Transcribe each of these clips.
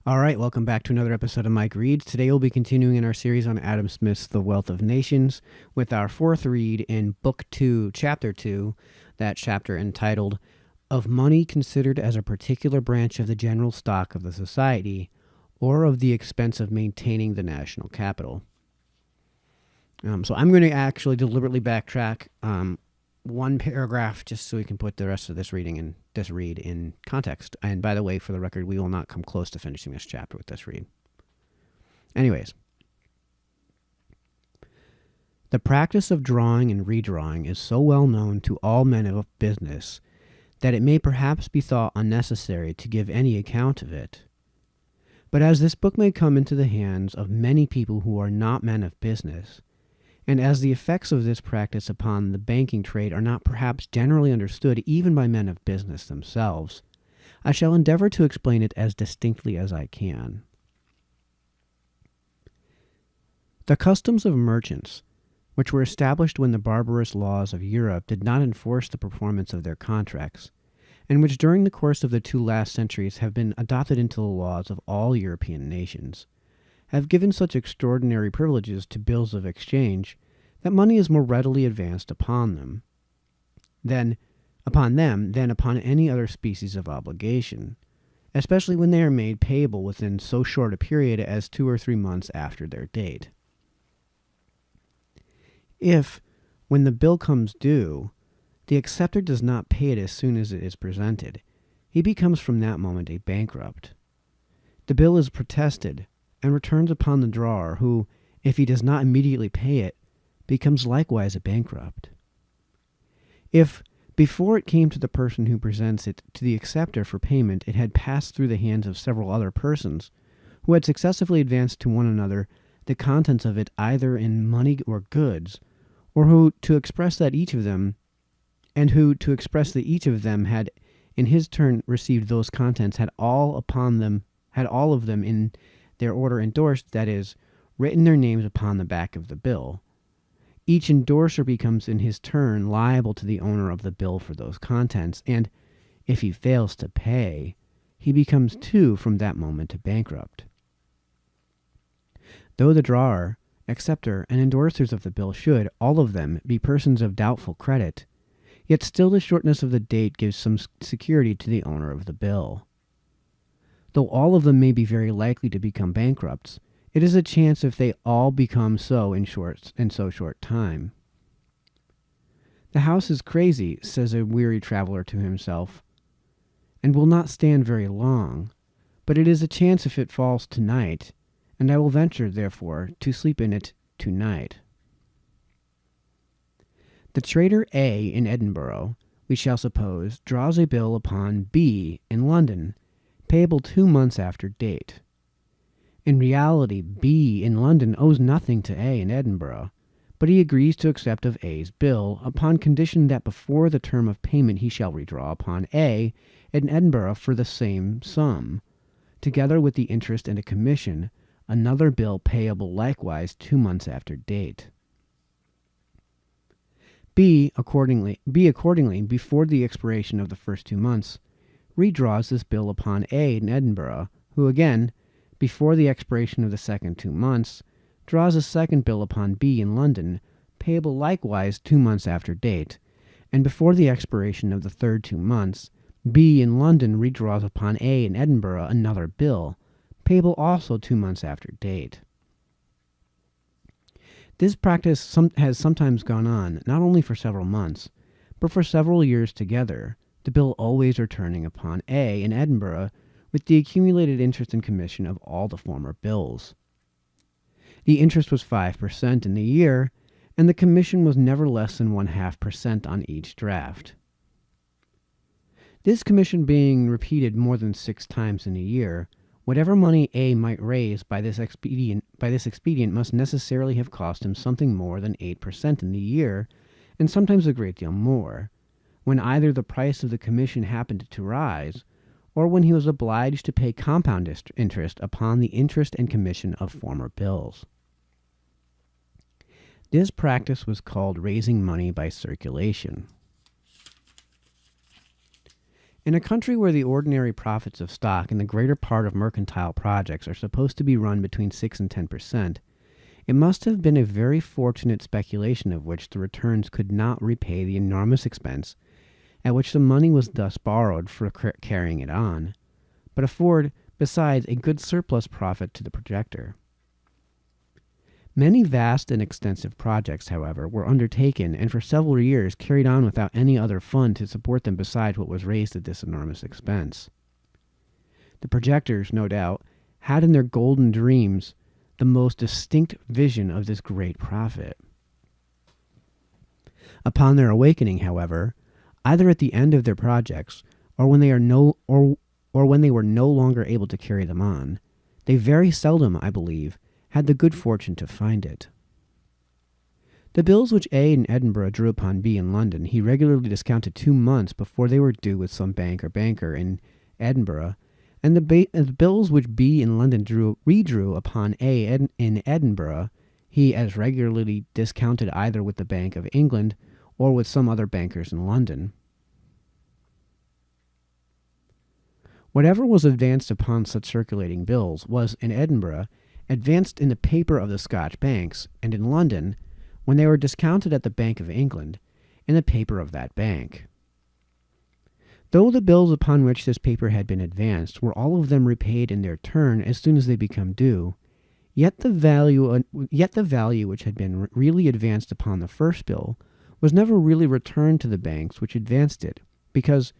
All right, welcome back to another episode of Mike Reads. Today we'll be continuing in our series on Adam Smith's The Wealth of Nations with our fourth read in Book 2, Chapter 2, that chapter entitled, Of Money Considered as a Particular Branch of the General Stock of the Society, or of the Expense of Maintaining the National Capital. So I'm going to actually deliberately backtrack one paragraph just so we can put the rest of this read in context. And by the way, for the record, we will not come close to finishing this chapter with this read. Anyways, the practice of drawing and redrawing is so well known to all men of business that it may perhaps be thought unnecessary to give any account of it. But as this book may come into the hands of many people who are not men of business, and as the effects of this practice upon the banking trade are not perhaps generally understood even by men of business themselves, I shall endeavor to explain it as distinctly as I can. The customs of merchants, which were established when the barbarous laws of Europe did not enforce the performance of their contracts, and which during the course of the two last centuries have been adopted into the laws of all European nations, have given such extraordinary privileges to bills of exchange that money is more readily advanced upon them than upon any other species of obligation, especially when they are made payable within so short a period as 2 or 3 months after their date. If, when the bill comes due, the acceptor does not pay it as soon as it is presented, he becomes from that moment a bankrupt. The bill is protested and returns upon the drawer, who, if he does not immediately pay it, becomes likewise a bankrupt. If, before it came to the person who presents it to the acceptor for payment, it had passed through the hands of several other persons, who had successively advanced to one another the contents of it either in money or goods, or who, to express that each of them had in his turn received those contents, had all of them in their order endorsed, that is, written their names upon the back of the bill, each endorser becomes in his turn liable to the owner of the bill for those contents, and if he fails to pay, he becomes too from that moment a bankrupt. Though the drawer, acceptor, and endorsers of the bill should, all of them, be persons of doubtful credit, yet still the shortness of the date gives some security to the owner of the bill. Though all of them may be very likely to become bankrupts, it is a chance if they all become so in so short time. The house is crazy, says a weary traveler to himself, and will not stand very long, but it is a chance if it falls tonight, and I will venture, therefore, to sleep in it tonight. The trader A in Edinburgh, we shall suppose, draws a bill upon B in London, payable 2 months after date. In reality, B in London owes nothing to A in Edinburgh, but he agrees to accept of A's bill upon condition that before the term of payment he shall redraw upon A in Edinburgh for the same sum, together with the interest and a commission, another bill payable likewise 2 months after date. B accordingly, before the expiration of the first 2 months, redraws this bill upon A in Edinburgh, who again, before the expiration of the second 2 months, draws a second bill upon B in London, payable likewise 2 months after date, and before the expiration of the third 2 months, B in London redraws upon A in Edinburgh another bill, payable also 2 months after date. This practice has sometimes gone on, not only for several months, but for several years together, the bill always returning upon A in Edinburgh with the accumulated interest and commission of all the former bills. The interest was 5% in the year, and the commission was never less than 0.5% on each draft. This commission being repeated more than 6 times in a year, whatever money A might raise by this expedient must necessarily have cost him something more than 8% in the year, and sometimes a great deal more, when either the price of the commission happened to rise, or when he was obliged to pay compound interest upon the interest and commission of former bills. This practice was called raising money by circulation. In a country where the ordinary profits of stock and the greater part of mercantile projects are supposed to be run between 6 and 10%, it must have been a very fortunate speculation of which the returns could not repay the enormous expense at which the money was thus borrowed for carrying it on, but afford, besides, a good surplus profit to the projector. Many vast and extensive projects, however, were undertaken and for several years carried on without any other fund to support them besides what was raised at this enormous expense. The projectors, no doubt, had in their golden dreams the most distinct vision of this great profit. Upon their awakening, however, either at the end of their projects or when they were no longer able to carry them on, they very seldom, I believe, had the good fortune to find it. The bills which A in Edinburgh drew upon B in London he regularly discounted 2 months before they were due with some bank or banker in Edinburgh, and the bills which B in London redrew upon A in Edinburgh he as regularly discounted either with the Bank of England or with some other bankers in London. Whatever was advanced upon such circulating bills was, in Edinburgh, advanced in the paper of the Scotch banks, and in London, when they were discounted at the Bank of England, in the paper of that bank. Though the bills upon which this paper had been advanced were all of them repaid in their turn as soon as they become due, yet the value which had been really advanced upon the first bill was never really returned to the banks which advanced it, because,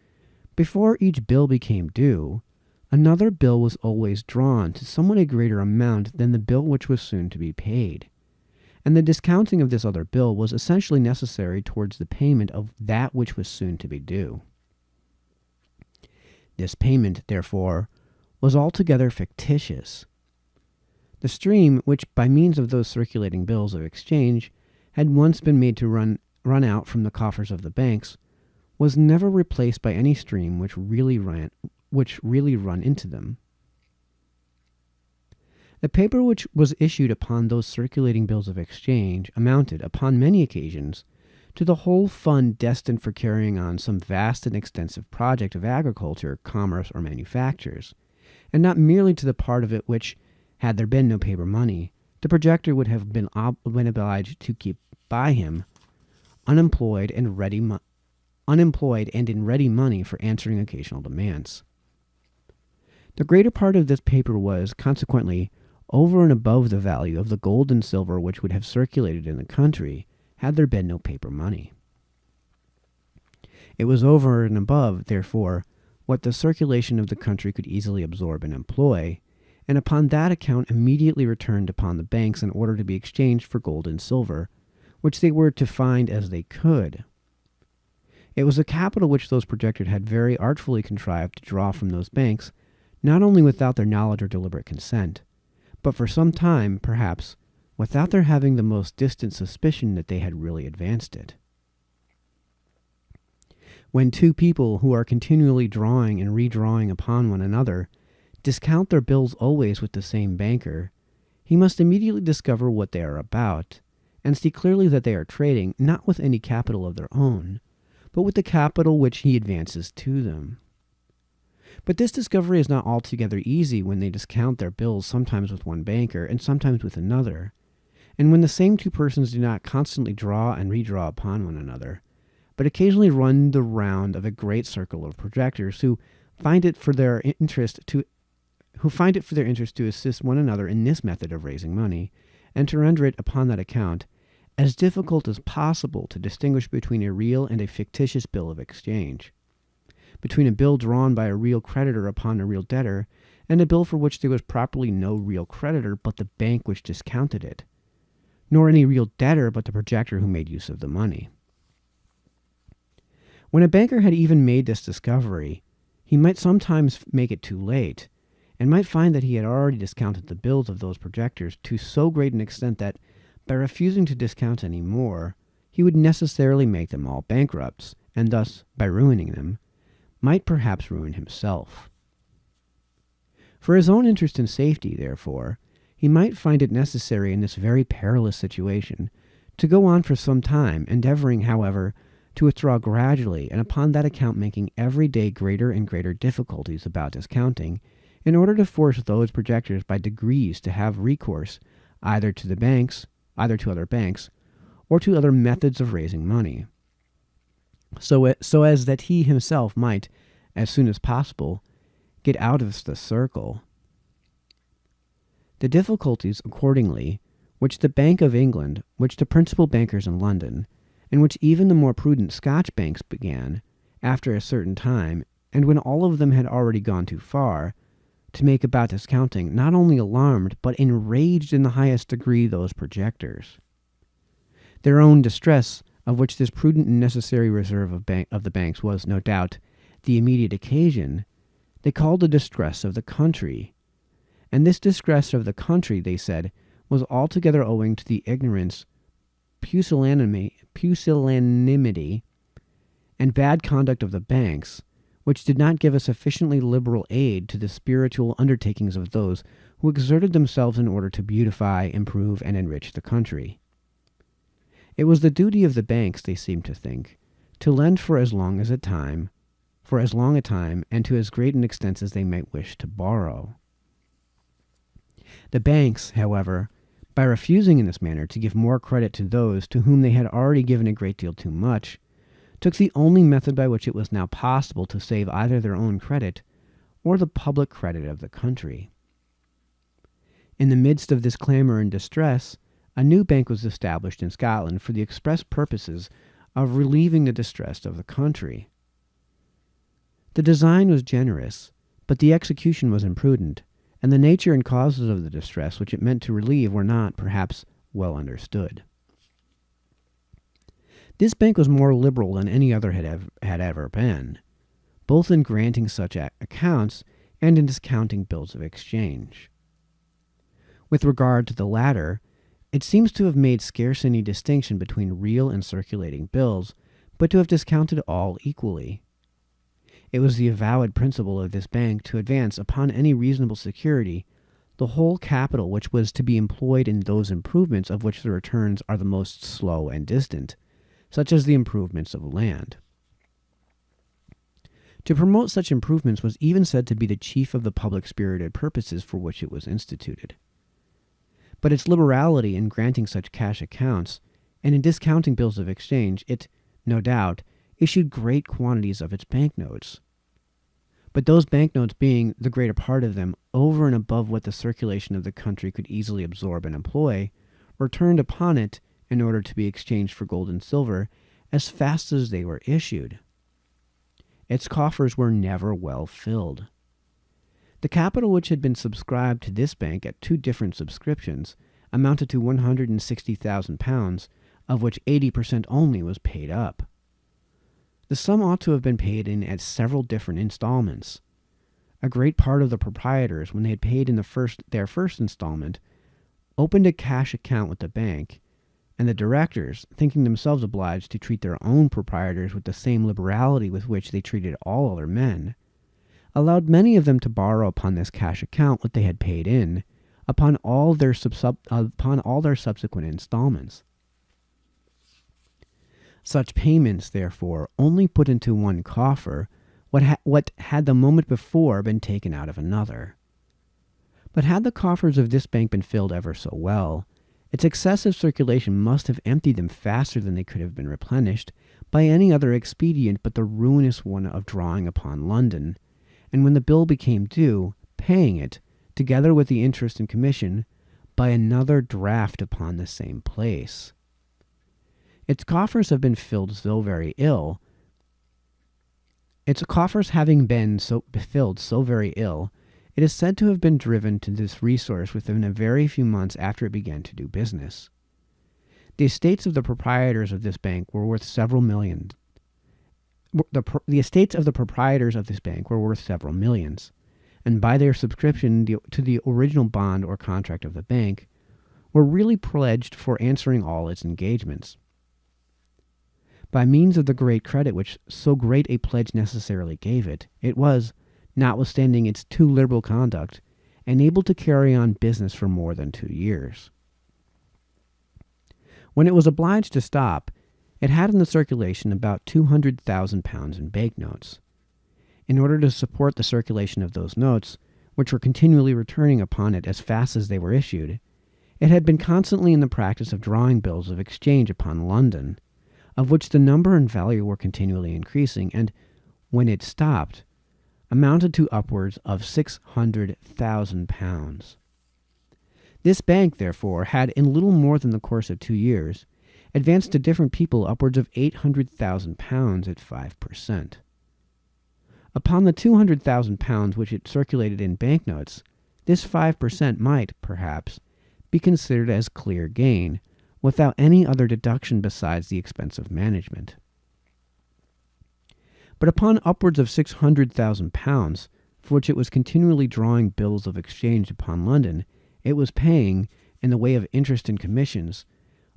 before each bill became due, another bill was always drawn to somewhat a greater amount than the bill which was soon to be paid, and the discounting of this other bill was essentially necessary towards the payment of that which was soon to be due. This payment, therefore, was altogether fictitious. The stream, which by means of those circulating bills of exchange had once been made to run out from the coffers of the banks, was never replaced by any stream which really run into them. The paper which was issued upon those circulating bills of exchange amounted, upon many occasions, to the whole fund destined for carrying on some vast and extensive project of agriculture, commerce, or manufactures, and not merely to the part of it which, had there been no paper money, the projector would have been obliged to keep by him, unemployed and in ready money for answering occasional demands. The greater part of this paper was, consequently, over and above the value of the gold and silver which would have circulated in the country had there been no paper money. It was over and above, therefore, what the circulation of the country could easily absorb and employ, and upon that account immediately returned upon the banks in order to be exchanged for gold and silver, which they were to find as they could. It was a capital which those projectors had very artfully contrived to draw from those banks, not only without their knowledge or deliberate consent, but for some time, perhaps, without their having the most distant suspicion that they had really advanced it. When two people who are continually drawing and redrawing upon one another discount their bills always with the same banker, he must immediately discover what they are about, and see clearly that they are trading not with any capital of their own, but with the capital which he advances to them. But this discovery is not altogether easy when they discount their bills sometimes with one banker and sometimes with another, and when the same two persons do not constantly draw and redraw upon one another, but occasionally run the round of a great circle of projectors who find it for their interest to assist one another in this method of raising money, and to render it upon that account as difficult as possible to distinguish between a real and a fictitious bill of exchange, between a bill drawn by a real creditor upon a real debtor, and a bill for which there was properly no real creditor but the bank which discounted it, nor any real debtor but the projector who made use of the money. When a banker had even made this discovery, he might sometimes make it too late, and might find that he had already discounted the bills of those projectors to so great an extent that, by refusing to discount any more, he would necessarily make them all bankrupts, and thus, by ruining them, might perhaps ruin himself. For his own interest and safety, therefore, he might find it necessary in this very perilous situation to go on for some time, endeavoring, however, to withdraw gradually, and upon that account making every day greater and greater difficulties about discounting, in order to force those projectors by degrees to have recourse either to other banks, or to other methods of raising money, so as that he himself might, as soon as possible, get out of the circle. The difficulties, accordingly, which the Bank of England, which the principal bankers in London, and which even the more prudent Scotch banks began, after a certain time, and when all of them had already gone too far, to make about discounting, not only alarmed, but enraged in the highest degree those projectors. Their own distress, of which this prudent and necessary reserve of the banks was, no doubt, the immediate occasion, they called the distress of the country. And this distress of the country, they said, was altogether owing to the ignorance, pusillanimity, and bad conduct of the banks, which did not give a sufficiently liberal aid to the spiritual undertakings of those who exerted themselves in order to beautify, improve, and enrich the country. It was the duty of the banks, they seemed to think, to lend for as long a time, and to as great an extent as they might wish to borrow. The banks, however, by refusing in this manner to give more credit to those to whom they had already given a great deal too much, took the only method by which it was now possible to save either their own credit or the public credit of the country. In the midst of this clamor and distress, a new bank was established in Scotland for the express purposes of relieving the distress of the country. The design was generous, but the execution was imprudent, and the nature and causes of the distress which it meant to relieve were not, perhaps, well understood. This bank was more liberal than any other had ever been, both in granting such accounts and in discounting bills of exchange. With regard to the latter, it seems to have made scarce any distinction between real and circulating bills, but to have discounted all equally. It was the avowed principle of this bank to advance upon any reasonable security the whole capital which was to be employed in those improvements of which the returns are the most slow and distant, such as the improvements of land. To promote such improvements was even said to be the chief of the public-spirited purposes for which it was instituted. But its liberality in granting such cash accounts, and in discounting bills of exchange, it, no doubt, issued great quantities of its banknotes. But those banknotes being, the greater part of them, over and above what the circulation of the country could easily absorb and employ, were turned upon it in order to be exchanged for gold and silver as fast as they were issued. Its coffers were never well filled. The capital which had been subscribed to this bank at 2 different subscriptions amounted to £160,000, of which 80% only was paid up. The sum ought to have been paid in at several different installments. A great part of the proprietors, when they had paid in their first installment, opened a cash account with the bank, and the directors, thinking themselves obliged to treat their own proprietors with the same liberality with which they treated all other men, allowed many of them to borrow upon this cash account what they had paid in, upon all their subsequent installments. Such payments, therefore, only put into one coffer what had the moment before been taken out of another. But had the coffers of this bank been filled ever so well, its excessive circulation must have emptied them faster than they could have been replenished by any other expedient but the ruinous one of drawing upon London, and when the bill became due, paying it, together with the interest and commission, by another draft upon the same place. Its coffers have been filled so very ill. Its coffers having been filled so very ill, it is said to have been driven to this resource within a very few months after it began to do business. The estates of the proprietors of this bank were worth several millions. The estates of the proprietors of this bank were worth several millions, and by their subscription to the original bond or contract of the bank, were really pledged for answering all its engagements. By means of the great credit which so great a pledge necessarily gave it, it was, notwithstanding its too liberal conduct, enabled to carry on business for more than 2 years. When it was obliged to stop, It had in the circulation about 200,000 pounds in banknotes. In order to support the circulation of those notes, which were continually returning upon it as fast as they were issued, it had been constantly in the practice of drawing bills of exchange upon London, of which the number and value were continually increasing, and, when it stopped, amounted to upwards of 600,000 pounds. This bank, therefore, had, in little more than the course of 2 years, advanced to different people upwards of 800,000 pounds at 5%. Upon the 200,000 pounds which it circulated in banknotes, this 5% might, perhaps, be considered as clear gain, without any other deduction besides the expense of management. But upon upwards of 600,000 pounds, for which it was continually drawing bills of exchange upon London, it was paying, in the way of interest and commissions,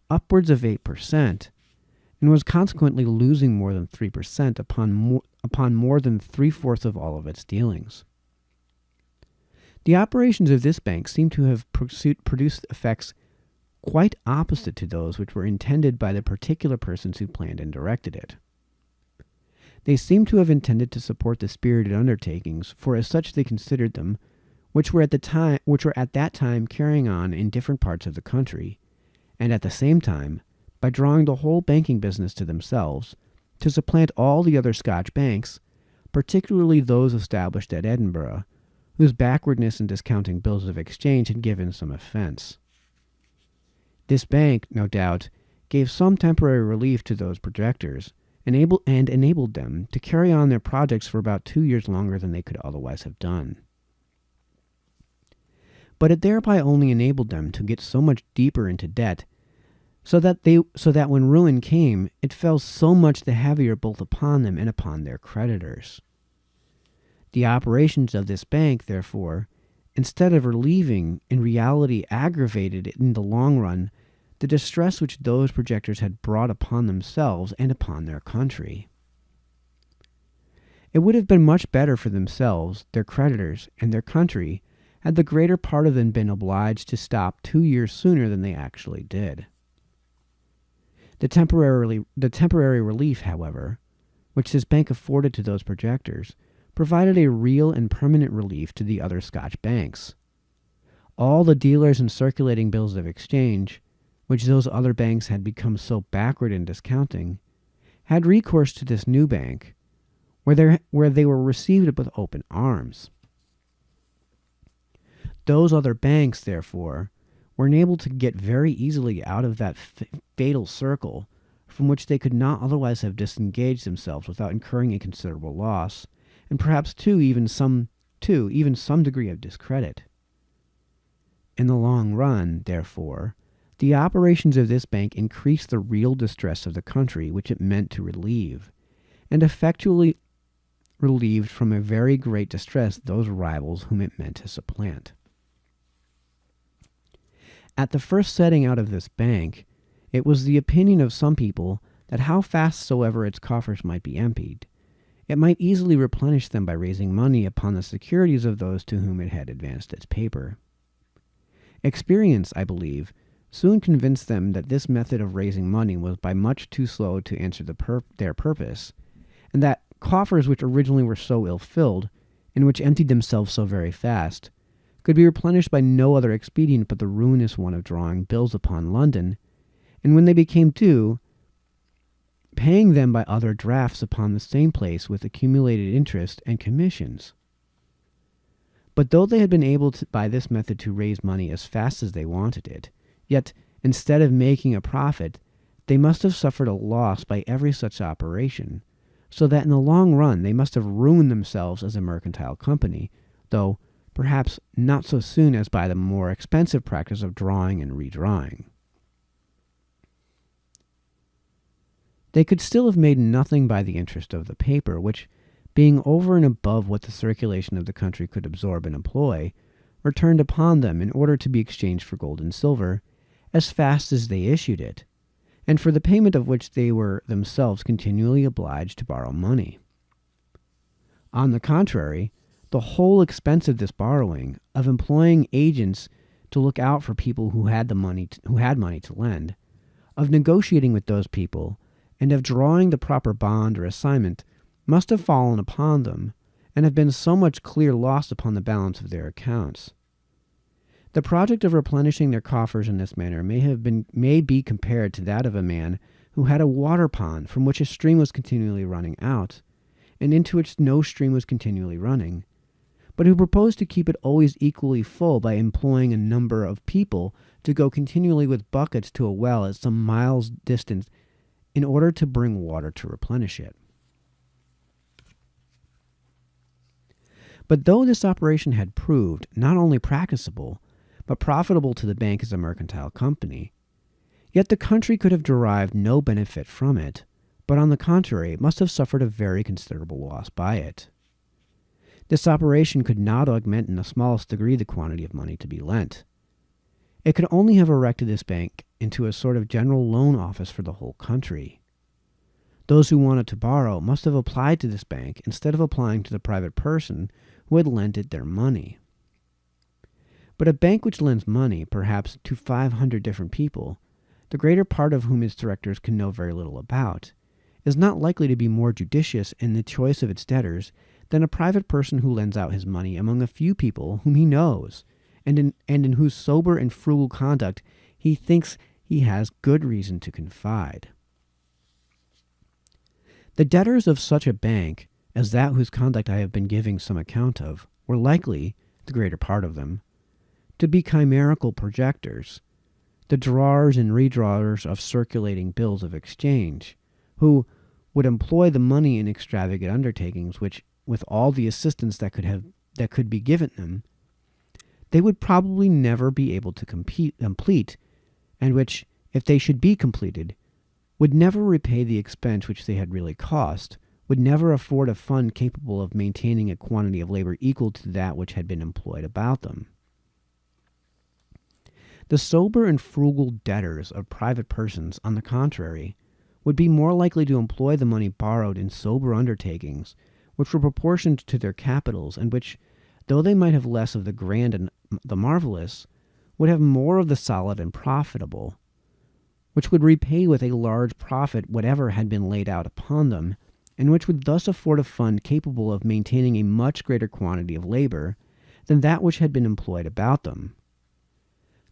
upwards of 8%, and was consequently losing more than 3% upon more than 3/4 of all of its dealings. The operations of this bank seem to have produced effects quite opposite to those which were intended by the particular persons who planned and directed it. They seem to have intended to support the spirited undertakings, for as such they considered them, which were at that time carrying on in different parts of the country, and at the same time, by drawing the whole banking business to themselves, to supplant all the other Scotch banks, particularly those established at Edinburgh, whose backwardness in discounting bills of exchange had given some offence. This bank, no doubt, gave some temporary relief to those projectors, and enabled them to carry on their projects for about 2 years longer than they could otherwise have done. But it thereby only enabled them to get so much deeper into debt, so that when ruin came, it fell so much the heavier both upon them and upon their creditors. The operations of this bank, therefore, instead of relieving, in reality aggravated in the long run the distress which those projectors had brought upon themselves and upon their country. It would have been much better for themselves, their creditors, and their country had the greater part of them been obliged to stop 2 years sooner than they actually did. The temporary relief, however, which this bank afforded to those projectors, provided a real and permanent relief to the other Scotch banks. All the dealers in circulating bills of exchange, which those other banks had become so backward in discounting, had recourse to this new bank, where they were received with open arms. Those other banks, therefore, were enabled to get very easily out of that fatal circle from which they could not otherwise have disengaged themselves without incurring a considerable loss, and perhaps even some degree of discredit. In the long run, therefore, the operations of this bank increased the real distress of the country which it meant to relieve, and effectually relieved from a very great distress those rivals whom it meant to supplant. At the first setting out of this bank, it was the opinion of some people that how fast soever its coffers might be emptied, it might easily replenish them by raising money upon the securities of those to whom it had advanced its paper. Experience, I believe, soon convinced them that this method of raising money was by much too slow to answer their purpose, and that coffers which originally were so ill-filled, and which emptied themselves so very fast, could be replenished by no other expedient but the ruinous one of drawing bills upon London, and when they became due, paying them by other drafts upon the same place with accumulated interest and commissions. But though they had been able by this method to raise money as fast as they wanted it, yet, instead of making a profit, they must have suffered a loss by every such operation, so that in the long run they must have ruined themselves as a mercantile company, though perhaps not so soon as by the more expensive practice of drawing and redrawing. They could still have made nothing by the interest of the paper, which, being over and above what the circulation of the country could absorb and employ, returned upon them in order to be exchanged for gold and silver, as fast as they issued it, and for the payment of which they were themselves continually obliged to borrow money. On the contrary, the whole expense of this borrowing, of employing agents to look out for people who had money to lend, of negotiating with those people, and of drawing the proper bond or assignment must have fallen upon them, and have been so much clear loss upon the balance of their accounts. The project of replenishing their coffers in this manner may be compared to that of a man who had a water pond from which a stream was continually running out, and into which no stream was continually running, but who proposed to keep it always equally full by employing a number of people to go continually with buckets to a well at some miles distance in order to bring water to replenish it. But though this operation had proved not only practicable, but profitable to the bank as a mercantile company, yet the country could have derived no benefit from it, but on the contrary must have suffered a very considerable loss by it. This operation could not augment in the smallest degree the quantity of money to be lent. It could only have erected this bank into a sort of general loan office for the whole country. Those who wanted to borrow must have applied to this bank instead of applying to the private person who had lent it their money. But a bank which lends money, perhaps to 500 different people, the greater part of whom its directors can know very little about, is not likely to be more judicious in the choice of its debtors than a private person who lends out his money among a few people whom he knows, and in whose sober and frugal conduct he thinks he has good reason to confide. The debtors of such a bank as that whose conduct I have been giving some account of were likely, the greater part of them, to be chimerical projectors, the drawers and redrawers of circulating bills of exchange, who would employ the money in extravagant undertakings which, with all the assistance that could be given them, they would probably never be able to complete, and which, if they should be completed, would never repay the expense which they had really cost, would never afford a fund capable of maintaining a quantity of labor equal to that which had been employed about them. The sober and frugal debtors of private persons, on the contrary, would be more likely to employ the money borrowed in sober undertakings, which were proportioned to their capitals, and which, though they might have less of the grand and the marvelous, would have more of the solid and profitable, which would repay with a large profit whatever had been laid out upon them, and which would thus afford a fund capable of maintaining a much greater quantity of labor than that which had been employed about them.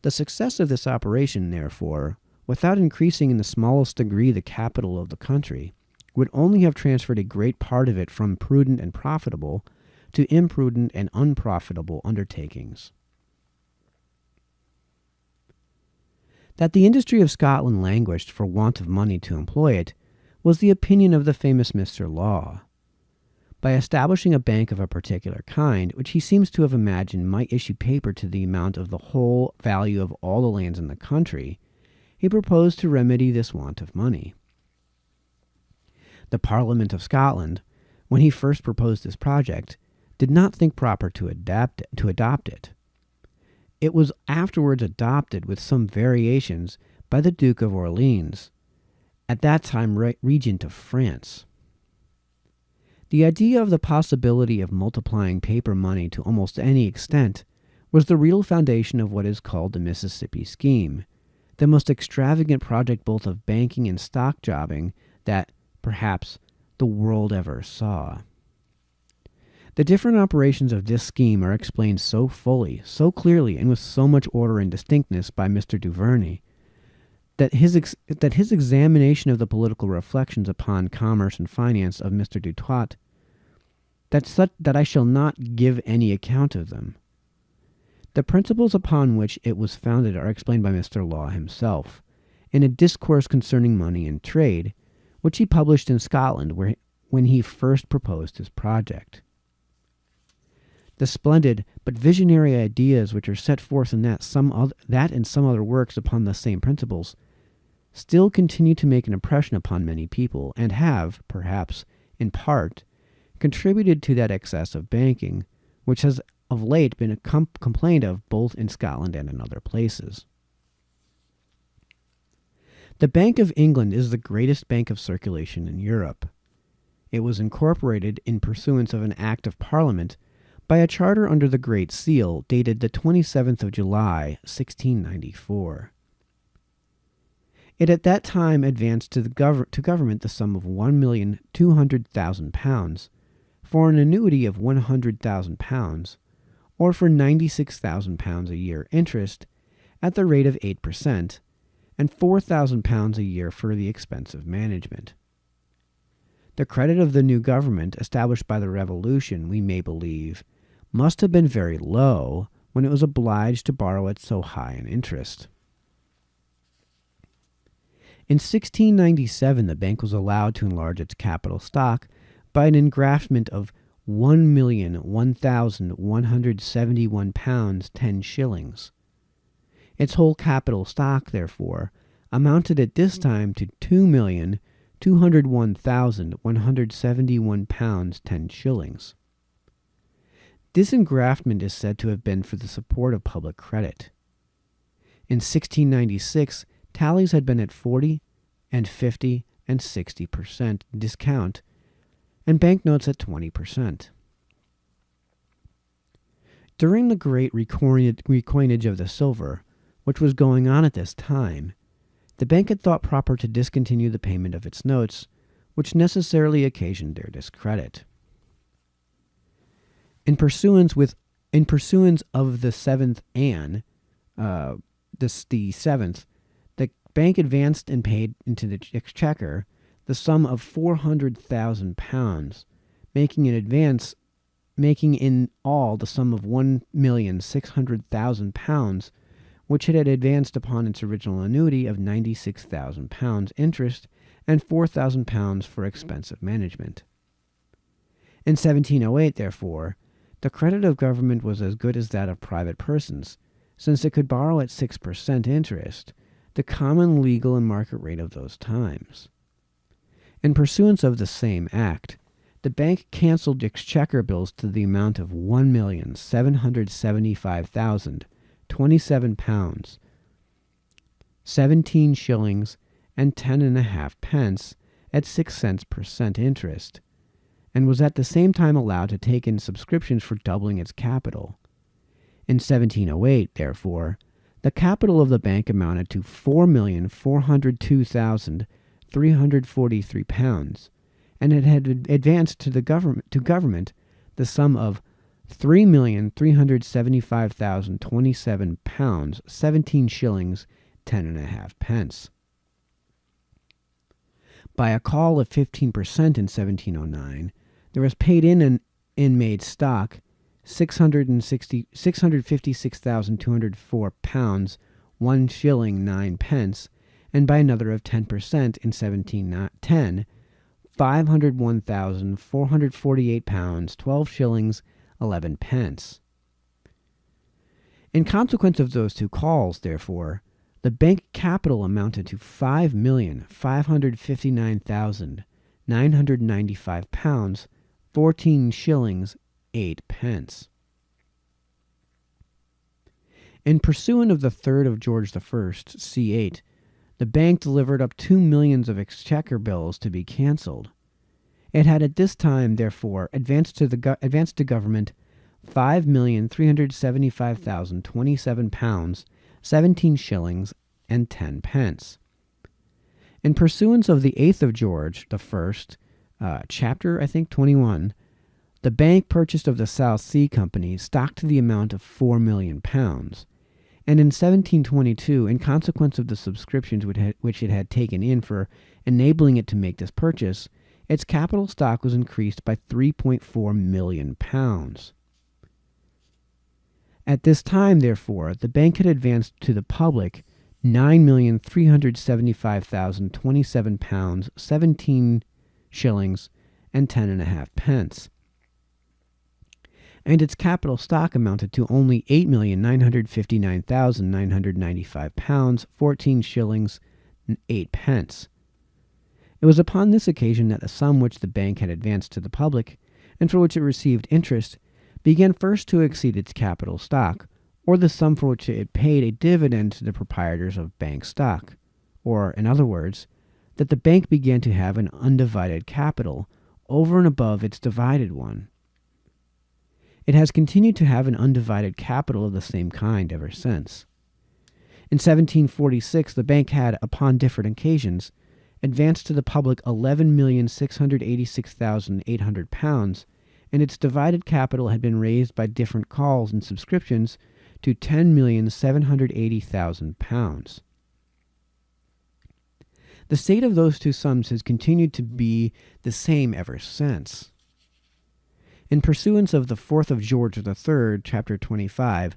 The success of this operation, therefore, without increasing in the smallest degree the capital of the country, would only have transferred a great part of it from prudent and profitable to imprudent and unprofitable undertakings. That the industry of Scotland languished for want of money to employ it was the opinion of the famous Mr. Law. By establishing a bank of a particular kind, which he seems to have imagined might issue paper to the amount of the whole value of all the lands in the country, he proposed to remedy this want of money. The Parliament of Scotland, when he first proposed this project, did not think proper to adopt it. It was afterwards adopted with some variations by the Duke of Orleans, at that time regent of France. The idea of the possibility of multiplying paper money to almost any extent was the real foundation of what is called the Mississippi Scheme, the most extravagant project both of banking and stock jobbing that, perhaps, the world ever saw. The different operations of this scheme are explained so fully, so clearly, and with so much order and distinctness by Mr. Duvernay, that his examination of the political reflections upon commerce and finance of Mr. Dutoit, that I shall not give any account of them. The principles upon which it was founded are explained by Mr. Law himself, in a discourse concerning money and trade, which he published in Scotland when he first proposed his project. The splendid but visionary ideas which are set forth in that and some other works upon the same principles still continue to make an impression upon many people, and have, perhaps, in part, contributed to that excess of banking, which has of late been complained of both in Scotland and in other places. The Bank of England is the greatest bank of circulation in Europe. It was incorporated in pursuance of an Act of Parliament by a charter under the Great Seal dated the 27th of July, 1694. It at that time advanced to government the sum of £1,200,000 for an annuity of £100,000, or for £96,000 a year interest at the rate of 8%, and £4,000 a year for the expense of management. The credit of the new government, established by the Revolution, we may believe, must have been very low when it was obliged to borrow at so high an interest. In 1697, the bank was allowed to enlarge its capital stock by an engraftment of £1,001,171 10s. Its whole capital stock, therefore, amounted at this time to £2,201,171 10s. This engraftment is said to have been for the support of public credit. In 1696, tallies had been at 40 and 50 and 60% discount, and banknotes at 20%. During the great recoinage of the silver, which was going on at this time, the bank had thought proper to discontinue the payment of its notes, which necessarily occasioned their discredit. In pursuance of the seventh Anne, the seventh, the bank advanced and paid into the exchequer the sum of £400,000, making in all the sum of £1,600,000, which it had advanced upon its original annuity of £96,000 interest and £4,000 for expense of management. In 1708, therefore, the credit of government was as good as that of private persons, since it could borrow at 6% interest, the common legal and market rate of those times. In pursuance of the same act, the bank cancelled exchequer bills to the amount of £1,775,027, 17 shillings and 10.5 pence at 6 cents per cent interest, and was at the same time allowed to take in subscriptions for doubling its capital. In 1708, therefore, the capital of the bank amounted to £4,402,343, and it had advanced to government the sum of £3,375,027, 17 shillings, 10.5 pence. By a call of 15% in 1709, there was paid in made stock £656,204, 1 shilling 9 pence, and by another of 10% in 1710, £501,448, 12 shillings 11 pence. In consequence of those two calls, therefore, the bank capital amounted to £5,559,995, 14 shillings 8 pence. In pursuant of the 3rd of George I, c. 8, the bank delivered up 2 millions of exchequer bills to be cancelled. It had at this time, therefore, advanced to government £5,375,027, 17 shillings and 10 pence. In pursuance of the 8th of George I, chapter, 21, the bank purchased of the South Sea Company stock to the amount of £4 million, and in 1722, in consequence of the subscriptions which it had taken in for enabling it to make this purchase, its capital stock was increased by £3.4 million. At this time, therefore, the bank had advanced to the public £9,375,027, 17 shillings and 10.5 pence. And its capital stock amounted to only £8,959,995, 14 shillings and 8 pence. It was upon this occasion that the sum which the bank had advanced to the public, and for which it received interest, began first to exceed its capital stock, or the sum for which it paid a dividend to the proprietors of bank stock, or, in other words, that the bank began to have an undivided capital over and above its divided one. It has continued to have an undivided capital of the same kind ever since. In 1746, the bank had, upon different occasions, advanced to the public £11,686,800, and its divided capital had been raised by different calls and subscriptions to £10,780,000. The state of those two sums has continued to be the same ever since. In pursuance of the 4th of George III, Chapter 25,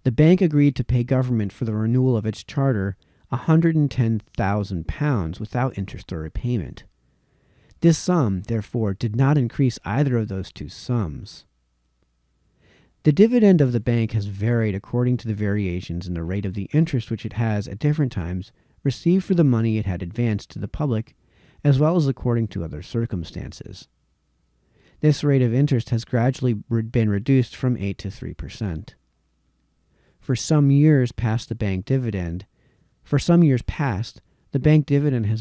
the bank agreed to pay government for the renewal of its charter £110,000 without interest or repayment. This sum, therefore, did not increase either of those two sums. The dividend of the bank has varied according to the variations in the rate of the interest which it has, at different times, received for the money it had advanced to the public, as well as according to other circumstances. This rate of interest has gradually been reduced from 8 to 3%. For some years past, the bank dividend has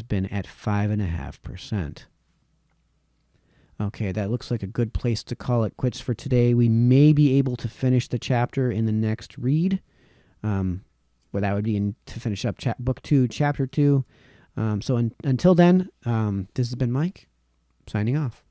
been at 5.5%. Okay, that looks like a good place to call it quits for today. We may be able to finish the chapter in the next read. That would be to finish up Book 2, Chapter 2. Until then, this has been Mike, signing off.